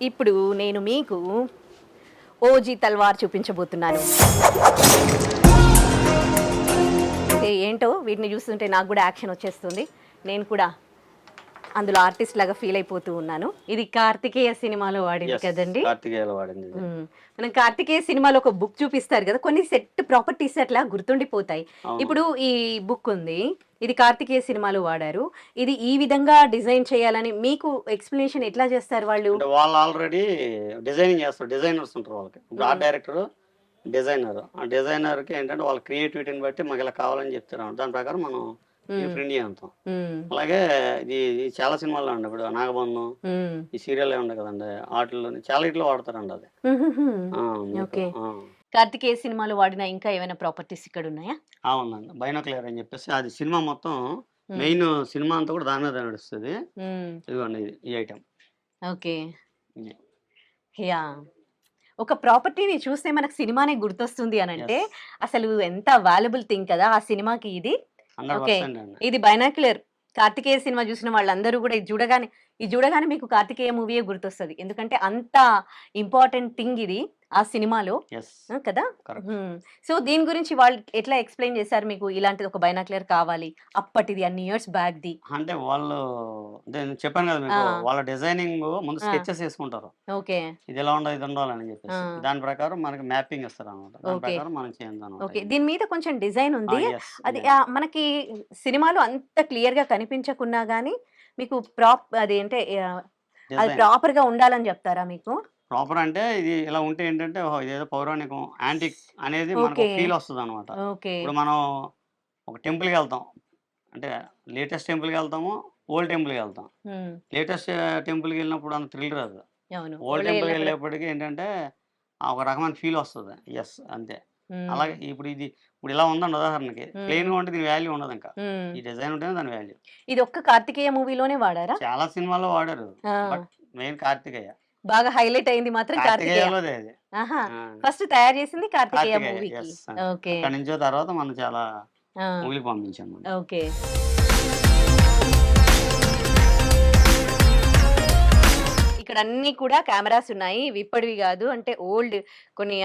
ఇప్పుడు నేను మీకు ఓజీ తల్వార్ చూపించబోతున్నాను. ఏంటో వీటిని చూస్తుంటే నాకు కూడా యాక్షన్ వచ్చేస్తుంది. నేను కూడా అందులో ఆర్టిస్ట్ లాగా ఫీల్ అయిపోతూ ఉన్నాను. ఇది కార్తికేయ సినిమాలో వాడింది కదండి. కార్తికేయలో వాడింది. మనం కార్తికేయ సినిమాలో ఒక బుక్ చూపిస్తారు కదా, కొన్ని సెట్ ప్రాపర్టీస్ అట్లా గుర్తుండిపోతాయి. ఇప్పుడు ఈ బుక్ ఉంది, ఇది కార్తికేయ సినిమాలో వాడారు. ఇది ఈ విధంగా డిజైన్ చేయాలని మీకు ఎక్స్ప్లెనేషన్ ఎట్లా చేస్తారు వాళ్ళు? వాళ్ళు ఆల్రెడీ డిజైనింగ్ చేస్తారు, డిజైనర్స్ ఉంటారు వాళ్ళకి. ఇప్పుడు ఆర్ట్ డైరెక్టర్, డిజైనర్. ఆ డిజైనర్కి ఏంటంటే వాళ్ళ క్రియేటివిటీని బట్టి మాకు ఇలా కావాలని చెప్తారు. దాని ప్రకారం మనం ప్రింట్ చేస్తాం. అలాగే ఇది చాలా సినిమాల్లో ఉండే, ఇప్పుడు నాగబంధం ఈ సీరియల్ ఉండే కదండి, వాటిలో చాలా ఇట్లో వాడతారండి అది. ఓకే. కార్తికేయ సినిమాలో వాడిన ఇంకా ఏమైనా ప్రాపర్టీస్ ఇక్కడ ఉన్నాయా? అవునండి, బైనాక్లియర్ అని చెప్పేసి అది సినిమా మొత్తం మెయిన్ సినిమా అంతా కూడా దాని మీద నడుస్తుంది. ఇదిగోండి ఈ ఐటమ్. ఓకే. యా, ఒక ప్రాపర్టీని చూస్తే మనకు సినిమానే గుర్తొస్తుంది అని అంటే అసలు ఎంత వాల్యుబుల్ థింగ్ కదా ఆ సినిమాకి ఇది. ఓకే, ఇది బైనాక్యులర్. కార్తికేయ సినిమా చూసిన వాళ్ళందరూ కూడా ఇది చూడగానే మీకు కార్తికేయ మూవీయే గుర్తొస్తుంది. ఎందుకంటే అంత ఇంపార్టెంట్ థింగ్ ఇది ఆ సినిమాలో కదా. సో దీని గురించి వాళ్ళు ఎట్లా ఎక్స్ప్లెయిన్ చేశారు మీకు? ఇలాంటిది ఒక బైనాక్యులర్ కావాలి, అప్పటిది అన్ని ఇయర్స్ బ్యాక్ ది అంటే వాళ్ళు చెప్పాను కదా మీకు, వాళ్ళ డిజైనింగ్ ముందు స్కెచెస్ వేసుకుంటారు. ఓకే, ఇది ఎలా ఉండాలి, ఇది ఉండాలని చెప్పేసి దాని ప్రకారం మనకి మ్యాపింగ్ ఇస్తారు అన్నమాట. దాని ప్రకారం మనం చేద్దాం. ఓకే, దీని మీద కొంచెం డిజైన్ ఉంది. అది మనకి సినిమాలో అంత క్లియర్ గా కనిపించకున్నా గానీ మీకు అదేంటే అది ప్రాపర్ గా ఉండాలని చెప్తారా మీకు? ప్రాపర్ అంటే ఇది ఇలా ఉంటే ఏంటంటే ఇదేదో పౌరాణికం, యాంటిక్ అనేది మనకు ఫీల్ వస్తుంది అనమాట. ఇప్పుడు మనం ఒక టెంపుల్కి వెళ్తాం అంటే లేటెస్ట్ టెంపుల్కి వెళ్తాము, ఓల్డ్ టెంపుల్కి వెళ్తాం. లేటెస్ట్ టెంపుల్కి వెళ్ళినప్పుడు అంత థ్రిల్ రాదు. ఓల్డ్ టెంపుల్కి వెళ్ళేప్పటికీ ఏంటంటే ఒక రకమైన ఫీల్ వస్తుంది. ఎస్ అంతే. అలాగే ఇప్పుడు ఇలా ఉందండి, ఉదాహరణకి ప్లెయిన్ గా ఉంటే దీని వాల్యూ ఉండదు. ఇంకా ఈ డిజైన్ ఉంటేనే దాని వాల్యూ. ఇది ఒక్క కార్తికేయ మూవీలోనే వాడారా? చాలా సినిమాల్లో వాడారు, బట్ మెయిన్ కార్తికేయ బాగా హైలైట్ అయింది మాత్రం కార్తికేయలోదే. ఫస్ట్ తయారు చేసింది కార్తికేయ మూవీకి. ఓకే, అక్కడి నుంచో తర్వాత మనం చాలా మూవీకి పంపించాము. ఓకే, ఇక్కడ అన్ని కూడా కెమెరాస్ ఉన్నాయి. ఇవి ఇప్పటివి కాదు, అంటే ఓల్డ్ కొన్ని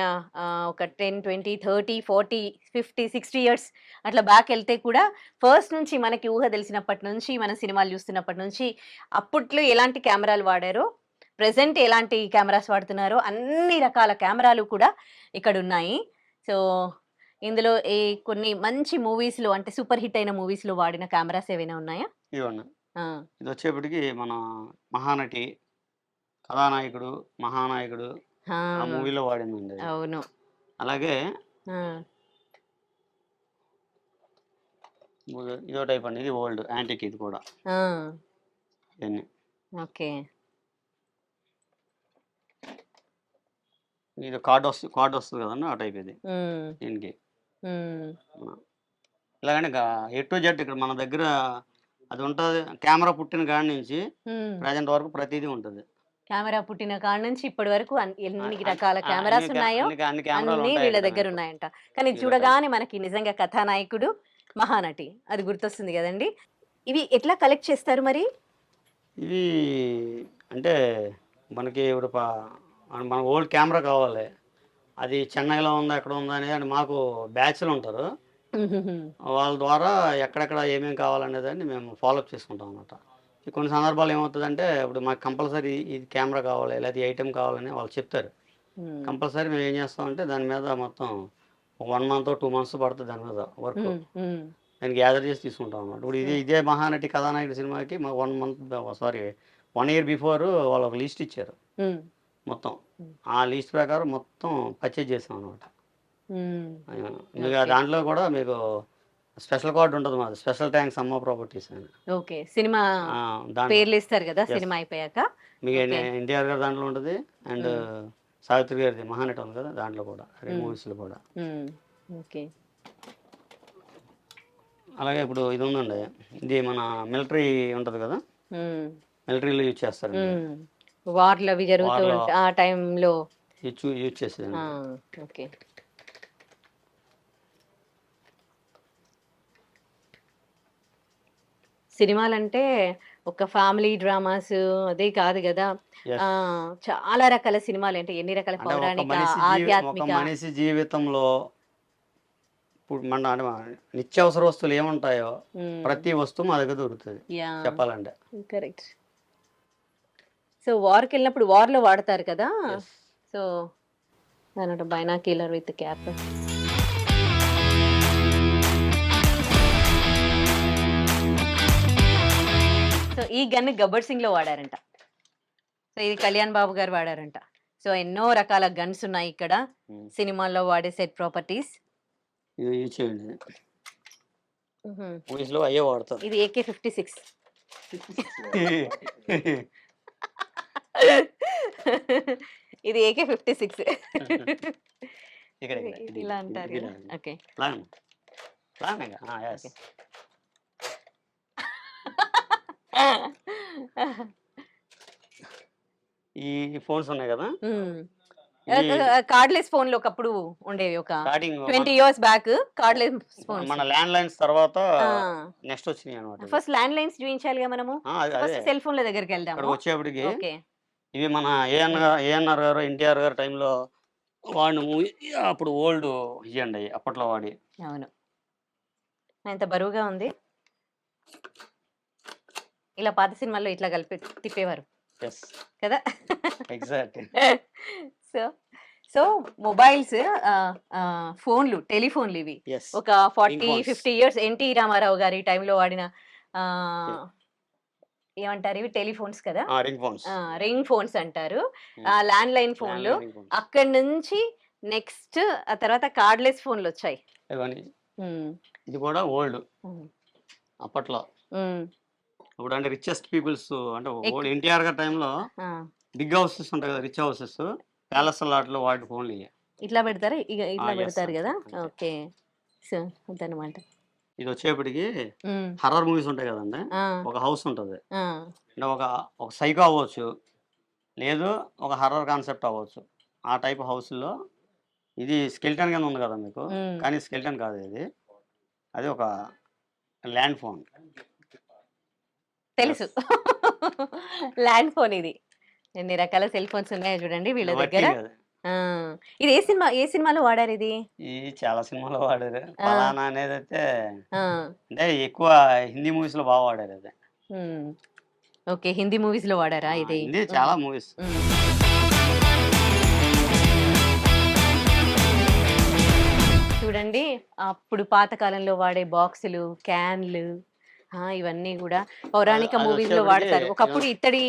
ఒక 10, 20, 30, 40, 50, 60 ఇయర్స్ అట్లా బ్యాక్ వెళ్తే కూడా ఫస్ట్ నుంచి మనకి ఊహ తెలిసినప్పటి నుంచి మన సినిమాలు చూస్తున్నప్పటి నుంచి అప్పట్లో ఎలాంటి కెమెరాలు వాడారో, ప్రెసెంట్ ఎలాంటి కెమెరాస్ వాడుతున్నారో అన్ని రకాల కెమెరాలు కూడా ఇక్కడ ఉన్నాయి. సో ఇందులో కొన్ని మంచి మూవీస్లో అంటే సూపర్ హిట్ అయిన మూవీస్లో వాడిన కెమెరాస్ ఏమైనా ఉన్నాయా? ఇది వచ్చేప్పటికి మన మహానటి, కథానాయకుడు, మహానాయకుడు ఆ మూవీలో వాడిందండి. అవును. అలాగే ఇదో టైప్ అండి, ఇది ఓల్డ్ యాంటిక్, ఇది కూడా. ఓకే, ఇది కార్డ్ వస్తుంది కదండి, ఆ టైప్ ఇది దీనికి. ఇలాగనే A to Z ఇక్కడ మన దగ్గర అది ఉంటుంది. కెమెరా పుట్టిన కాడి నుంచి ప్రజెంట్ వరకు ప్రతిదీ ఉంటుంది. కెమెరా పుట్టిన కాడ నుంచి ఇప్పటి వరకు ఎన్ని రకాల కెమెరాస్ ఉన్నాయో అన్ని వీళ్ళ దగ్గర ఉన్నాయంట. కానీ చూడగానే మనకి నిజంగా కథానాయకుడు, మహానటి అది గుర్తొస్తుంది కదండి. ఇవి ఎట్లా కలెక్ట్ చేస్తారు మరి? ఇవి అంటే మనకి ఇప్పుడు మన ఓల్డ్ కెమెరా కావాలి, అది చెన్నైలో ఉందా ఎక్కడ ఉందా అనేది మాకు బ్యాచ్లు ఉంటారు, వాళ్ళ ద్వారా ఎక్కడెక్కడ ఏమేమి కావాలనేదాన్ని మేము ఫాలోఅప్ చేసుకుంటాం అన్నమాట. కొన్ని సందర్భాలు ఏమవుతుందంటే ఇప్పుడు మాకు కంపల్సరీ ఇది కెమెరా కావాలి లేదా ఈ ఐటెం కావాలని వాళ్ళు చెప్తారు. కంపల్సరీ మేము ఏం చేస్తామంటే దాని మీద మొత్తం 1 month 2 months పడుతుంది దాని మీద వర్క్. నేను గ్యాదర్ చేసి తీసుకుంటాం అన్నమాట. ఇప్పుడు ఇదే మహానటి కథానాయకుడి సినిమాకి మాకు 1 year బిఫోర్ వాళ్ళు ఒక లిస్ట్ ఇచ్చారు మొత్తం. ఆ లిస్ట్ ప్రకారం మొత్తం పర్చేజ్ చేసాం అనమాట. దాంట్లో కూడా మీకు స్పెషల్ కార్డు ఉంటుంది మాది, స్పెషల్ థ్యాంక్స్ అమ్మ ప్రాపర్టీస్ అని. ఓకే, సినిమా పేర్లు ఇస్తారు కదా సినిమా అయిపోయాక. మీకు ఎన్టీఆర్ గారు దాంట్లో ఉంటుంది, అండ్ సావిత్రి గారిది మహానటి ఉంది కదా దాంట్లో కూడా, మూవీస్లో కూడా. ఓకే, అలాగే ఇప్పుడు ఇది ఉందండి, ఇది మన మిలిటరీ ఉంటుంది కదా, మిలిటరీలో యూజ్ చేస్తారు, వార్లు అవి జరుగుతూ ఆ టైంలో యూజ్ చేసేది. ఓకే, సినిమాలంటే ఒక ఫ్యామిలీ డ్రామాస్ అదే కాదు కదా. ఎస్. చాలా రకాల సినిమాలు అంటే ఎన్ని రకాల అంటే పౌరాణిక, ఒక ఆధ్యాత్మిక. మనిషి జీవితంలో ఇప్పుడు మన నిత్యావసర వస్తువులు ఏముంటాయో ప్రతి వస్తువు మా దగ్గర దొరుకుతుంది యా, చెప్పాలంటే. కరెక్ట్. సో వార్కి వెళ్ళినప్పుడు వార్లో వాడతారు కదా. Yes. సో దాని బైనాక్యులర్ విత్ క్యాప్. సో ఈ గన్ గబ్బర్ సింగ్ లో వాడారంట. సో ఇది కళ్యాణ్ బాబు గారు వాడారంట. సో ఎన్నో రకాల గన్స్ ఉన్నాయి ఇక్కడ సినిమాల్లో వాడే సెట్ ప్రాపర్టీస్. ఇది యూజ్ చేయండి, మూవీస్లో అయ్యే వాడతారు. ఇది AK-56. ఇది AK-56. ఇక్కడ ఇలా అంటారు కదా. ఓకే, ఈ ఫోన్స్ ఉన్నాయి కదా, కార్డ్లెస్ ఫోన్లు ఒకప్పుడు ఉండేవి. ఒక starting 20 years back cardless phones. మన ల్యాండ్ లైన్స్ తర్వాత నెక్స్ట్ వచ్చినాయి అనమాట. ఫస్ట్ ల్యాండ్ లైన్స్ చూపించాలిగా మనము. ఫస్ట్ సెల్ ఫోన్ల దగ్గరికి ఇక్కడ వెళ్దాము. వచ్చేప్పటికి ఓకే, ఇవి మన ఏఎన్ఆర్ గారు, ఎన్టీఆర్ గారు టైంలో వాడిన మూవీ, అప్పుడు ఓల్డ్ ఇవ్వండి అప్పట్లో వాడి. అవును, ఎంత బరువుగా ఉంది. ఇలా పాత సినిమాల్లో ఇట్లా కలిపి తిప్పేవారు ఎస్ కదా. ఎగ్జాక్ట్. సో సో మొబైల్స్, ఫోన్లు, టెలిఫోన్లు ఇవి ఎస్ ఒక 40-50 years ఎన్టీ రామారావు గారి టైంలో వాడిన ఏమంటారు ఇవి, టెలిఫోన్స్ కదా. రింగ్ ఫోన్స్, రింగ్ ఫోన్స్ అంటారు. ల్యాండ్ లైన్ ఫోన్లు. అక్కడి నుంచి నెక్స్ట్ ఆ తర్వాత కార్డ్లెస్ ఫోన్లు వచ్చాయి. ఇవన్నీ ఇది కూడా ఓల్డ్ అప్పట్లో. ఇప్పుడు అంటే రిచెస్ట్ పీపుల్స్ అంటే ఓల్డ్ ఎన్టీఆర్ గారి టైంలో బిగ్ హౌసెస్ ఉంటాయి కదా, రిచ్ హౌసెస్, ప్యాలెస్ లాట్లో వాటి ఫోన్లు ఇవి ఇట్లా పెడతారు, ఇట్లా yes, పెడతారు కదా. అంతే. ఓకే, సో అదనమాట. ఇది వచ్చేప్పటికి హర్రర్ మూవీస్ ఉంటాయి కదండి. ఒక హౌస్ ఉంటుంది అంటే ఒక సైకో అవ్వచ్చు, లేదు ఒక హర్రర్ కాన్సెప్ట్ అవ్వచ్చు. ఆ టైప్ హౌస్లో ఇది స్కెల్టన్ కింద ఉంది కదా మీకు, కానీ స్కెల్టన్ కాదు ఇది, అది ఒక ల్యాండ్ ఫోన్. తెలుసు, ల్యాండ్ ఫోన్. ఇది ఎన్ని రకాల సెల్ ఫోన్స్ ఉన్నాయో చూడండి వీళ్ళ దగ్గర. ఇది ఏ సినిమాలో వాడారు ఇది? ఇది చాలా సినిమాలో వాడారు. ఫలానా అనేది అయితే అంటే ఎక్కువ హిందీ మూవీస్ లో బాగా వాడారు అది. ఓకే, హిందీ మూవీస్ లో వాడారా ఇది? హిందీ చాలా మూవీస్. చూడండి, అప్పుడు పాత కాలంలో వాడే బాక్సులు, క్యాన్లు, ఇవన్నీ కూడా పౌరాణిక మూవీస్ లో వాడతారు. ఒకప్పుడు ఇత్తడి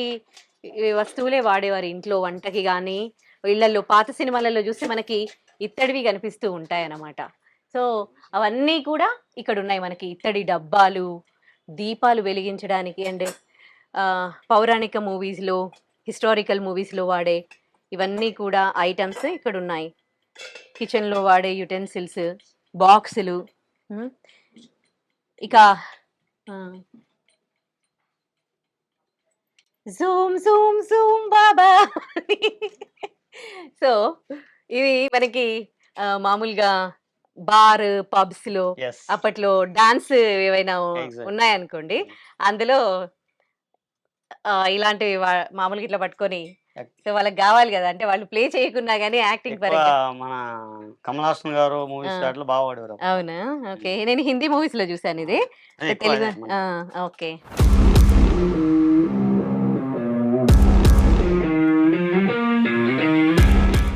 వస్తువులే వాడేవారు ఇంట్లో వంటకి కానీ ఇళ్లలో. పాత సినిమాలలో చూస్తే మనకి ఇత్తడివి కనిపిస్తూ ఉంటాయి అన్నమాట. సో అవన్నీ కూడా ఇక్కడ ఉన్నాయి మనకి. ఇత్తడి డబ్బాలు, దీపాలు వెలిగించడానికి, అండ్ పౌరాణిక మూవీస్లో, హిస్టారికల్ మూవీస్లో వాడే ఇవన్నీ కూడా ఐటమ్స్ ఇక్కడ ఉన్నాయి. కిచెన్లో వాడే యుటెన్సిల్స్, బాక్సులు. ఇక జూమ్ జూమ్ జూమ్ బాబా. సో ఇవి మనకి మామూలుగా బార్, పబ్స్ లో Yes. అప్పట్లో డాన్స్ ఏవైనా Exactly. ఉన్నాయనుకోండి, అందులో ఇలాంటివి మామూలుగా ఇట్లా పట్టుకొని, సో వాళ్ళకి కావాలి కదా, అంటే వాళ్ళు ప్లే చేయకున్నా గానీ యాక్టింగ్ ఎక్కువ పరంగా. మన కమల్ హాసన్ గారు మూవీస్ దాంట్లో బాగా వాడేవారు. అవునా? ఓకే, నేను హిందీ మూవీస్ లో చూసాను ఇది. అదే ఎక్కువ తెలుగు అదే మన- ఓకే.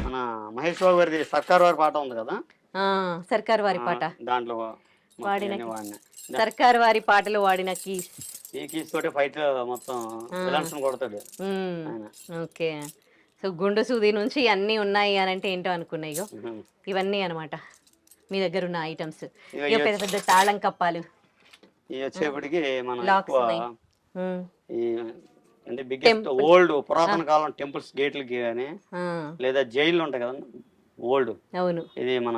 మన మహేష్ బాబు గారిది సర్కార్ వారి పాట ఉంది కదా, సర్కార్ వారి పాట దాంట్లో వాడిన మొత్తం వాడిన సర్కార్ వారి పాటలో వాడిన కీస్. ఈ కీస్ తోటి ఫైట్ మొత్తం విలన్స్ కొడతాడు ఆయన. ఓకే, సో గుండు సూది నుంచి అన్నీ ఉన్నాయి అని అంటే ఏంటో అనుకున్నాయి. ఇవన్నీ అన్నమాట మీ దగ్గర ఉన్న ఐటమ్స్. ఇక పెద్ద పెద్ద తాళం కప్పాలు, ఇవి వచ్చేప్పటికి మన లాక్స్ ఎక్కువ ఉన్నాయి. ఈ అంటే బిగ్గెస్ట్ ఓల్డ్ పురాతన కాలం టెంపుల్స్ గేట్లకి కానీ లేదా జైళ్ళు ఉంటాయి కదా ఓల్డ్. అవును, ఇది మన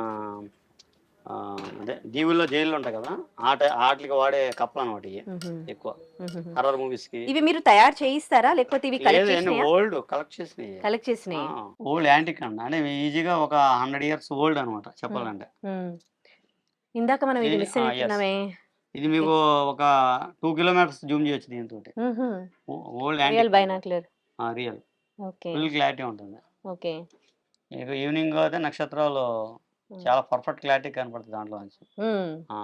అదే దీవుల్లో జైళ్ళు ఉంటాయి కదా, ఆటలకి వాడే కప్పలు అనమాట ఇవి ఎక్కువ హర్రర్ మూవీస్ కి. ఇవి మీరు తయారు చేయిస్తారా లేకపోతే ఇవి ఓల్డ్ కలెక్ట్ చేసినాయి? కలెక్ట్ చేసినాయి. ఓల్డ్ యాంటిక్ అండి, అంటే ఈజీగా ఒక 100 years ఓల్డ్ అనమాట చెప్పాలంటే. ఇందాక మనం ఇది మిస్ అయిపోతున్నామే, ఇది మీకు ఒక 2 కిలోమీటర్స్ జూమ్ చేయొచ్చు దీంతో. Old real antique binocular. Real okay. Full clarity ఉంటుంది. ఓకే. మీకు ఈవినింగ్ అయితే నక్షత్రాలు చాలా పర్ఫెక్ట్ క్లారిటీ కనపడుతుంది దాంట్లో నుంచి. ఆ,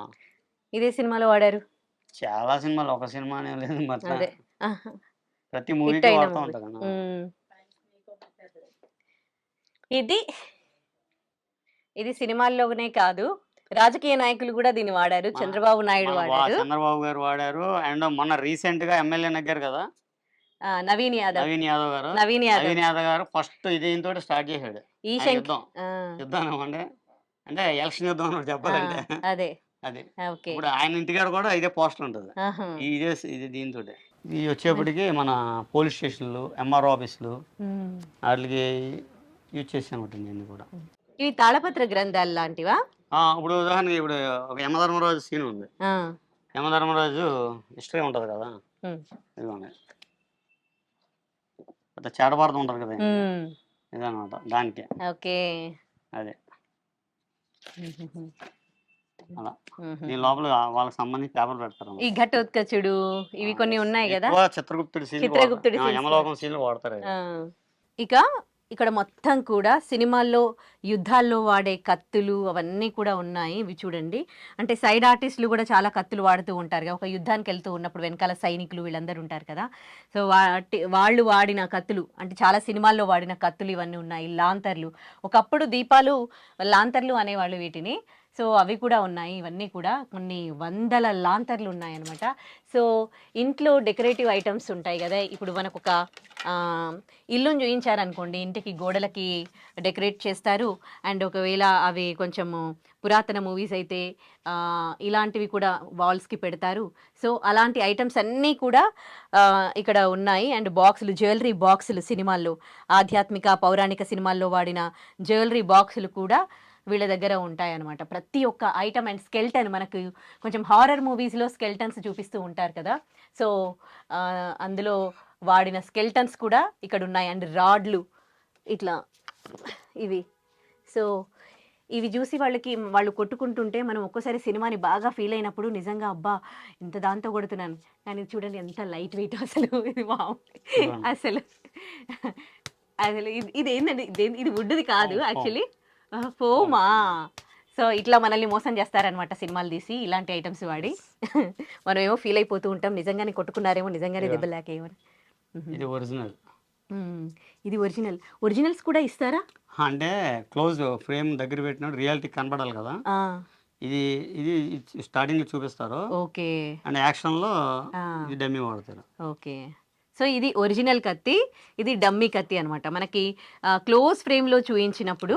ఇదే సినిమాలో వాడారు. చాలా సినిమాలు, ఒక సినిమా అనే లేదు మరి అదే ఆహా. ప్రతి హిట్ మూవీకి అయిన వాడుతూ మూవీ. ఉంటాను. ఇది ఇది సినిమాల్లోనే కాదు, రాజకీయ నాయకులు కూడా దీన్ని వాడారు. చంద్రబాబు నాయుడు వాడారు. చంద్రబాబు గారు వాడారు. అండ్ మొన్న రీసెంట్ గా ఎమ్మెల్యే నగ్గారు కదా నవీన్ యాదవ్. నవీన్ యాదవ్ గారు. నవీన్ యాదవ్. నవీన్ యాదవ్ గారు ఫస్ట్ దీంతో స్టార్ట్ చేశాడు ఈ ఆ యుద్ధం. యుద్ధం అంటే ఎలక్షన్ యుద్ధం అని చెప్పాలంటే అదే అది. ఓకే. ఇప్పుడు ఆయన ఇంటికాడ కూడా ఇదే పోస్టర్ ఉంటుంది. ఇది దీంతో. ఇది వచ్చేప్పటికి మన పోలీస్ స్టేషన్లు, ఎంఆర్ఓ ఆఫీసులు వాటికి యూజ్ చేసాను నేను కూడా. ఇవి తాళపత్ర గ్రంథాలు లాంటివా? ఇప్పుడు ఉదాహరణకి ఇప్పుడు ఒక యమధర్మరాజు సీన్ ఉంది. యమధర్మరాజు హిస్టరీ ఉంటుంది కదా, ఇదిగోండి పెద్ద చేడబారతం ఉంటారు కదా, ఇదనమాట దానికి. ఓకే. అదే అలా దీని లోపల వాళ్ళకి సంబంధించి పేపర్ పెడతారు. ఈ ఘటోత్కచుడు ఇవి కొన్ని ఉన్నాయి కదా, చిత్రగుప్తుడి చిత్రగుప్తుడి సీన్, యమలోకం సీన్లు వాడతారు. ఇక ఇక్కడ మొత్తం కూడా సినిమాల్లో యుద్ధాల్లో వాడే కత్తులు అవన్నీ కూడా ఉన్నాయి. ఇవి చూడండి, అంటే సైడ్ ఆర్టిస్టులు కూడా చాలా కత్తులు వాడుతూ ఉంటారు కదా. ఒక యుద్ధానికి వెళ్తూ ఉన్నప్పుడు వెనకాల సైనికులు వీళ్ళందరూ ఉంటారు కదా, సో వాళ్ళు వాడిన కత్తులు, అంటే చాలా సినిమాల్లో వాడిన కత్తులు ఇవన్నీ ఉన్నాయి. లాంతర్లు, ఒకప్పుడు దీపాలు లాంతర్లు అనేవాళ్ళు వీటిని. సో అవి కూడా ఉన్నాయి. ఇవన్నీ కూడా కొన్ని వందల లాంతర్లు ఉన్నాయన్నమాట. సో ఇంట్లో డెకరేటివ్ ఐటమ్స్ ఉంటాయి కదా, ఇప్పుడు మనకు ఒక ఇల్లును చూయించారనుకోండి, ఇంటికి గోడలకి డెకరేట్ చేస్తారు. అండ్ ఒకవేళ అవి కొంచెము పురాతన మూవీస్ అయితే ఇలాంటివి కూడా వాల్స్కి పెడతారు. సో అలాంటి ఐటమ్స్ అన్నీ కూడా ఇక్కడ ఉన్నాయి. అండ్ బాక్సులు, జ్యువెలరీ బాక్సులు, సినిమాల్లో ఆధ్యాత్మిక పౌరాణిక సినిమాల్లో వాడిన జ్యువెలరీ బాక్సులు కూడా వీళ్ళ దగ్గర ఉంటాయన్నమాట. ప్రతి ఒక్క ఐటమ్ అండ్ స్కెల్టన్, మనకు కొంచెం హారర్ మూవీస్లో స్కెల్టన్స్ చూపిస్తూ ఉంటారు కదా, సో అందులో వాడిన స్కెల్టన్స్ కూడా ఇక్కడ ఉన్నాయి. అండ్ రాడ్లు ఇట్లా ఇవి. సో ఇవి చూసి వాళ్ళు కొట్టుకుంటుంటే మనం ఒక్కోసారి సినిమాని బాగా ఫీల్ అయినప్పుడు నిజంగా అబ్బా ఇంత దాంతో కొడుతున్నాను, కానీ చూడండి ఎంత లైట్ వెయిట్ అసలు. ఇది అసలు ఇది ఏంటండి, ఇది వుడ్ది కాదు యాక్చువల్లీ, ఫోమా. సో ఇట్లా మనల్ని మోసం చేస్తారనమాట సినిమాలు తీసి ఇలాంటి ఐటమ్స్ వాడి. మనం ఏమో ఫీల్ అయిపోతూ ఉంటాం, నిజంగానే కొట్టుకున్నారేమో, నిజంగానే దెబ్బలాకేమో. ఇది ఒరిజినల్. ఇది ఒరిజినల్స్ కూడా ఇస్తారా? అంటే క్లోజ్ ఫ్రేమ్ దగ్గర పెట్టినప్పుడు రియాలిటీ కనబడాలి కదా, ఇది ఇది స్టార్టింగ్ చూపిస్తారు. ఓకే. అండ్ యాక్షన్ లో ఇది డమ్మీ వాడతారు. ఓకే. సో ఇది ఒరిజినల్ కత్తి, ఇది డమ్మీ కత్తి అనమాట. మనకి క్లోజ్ ఫ్రేమ్లో చూపించినప్పుడు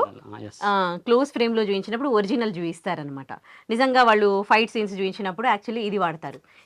ఒరిజినల్ చూపిస్తారనమాట. నిజంగా వాళ్ళు ఫైట్ సీన్స్ చూపించినప్పుడు యాక్చువల్లీ ఇది వాడతారు.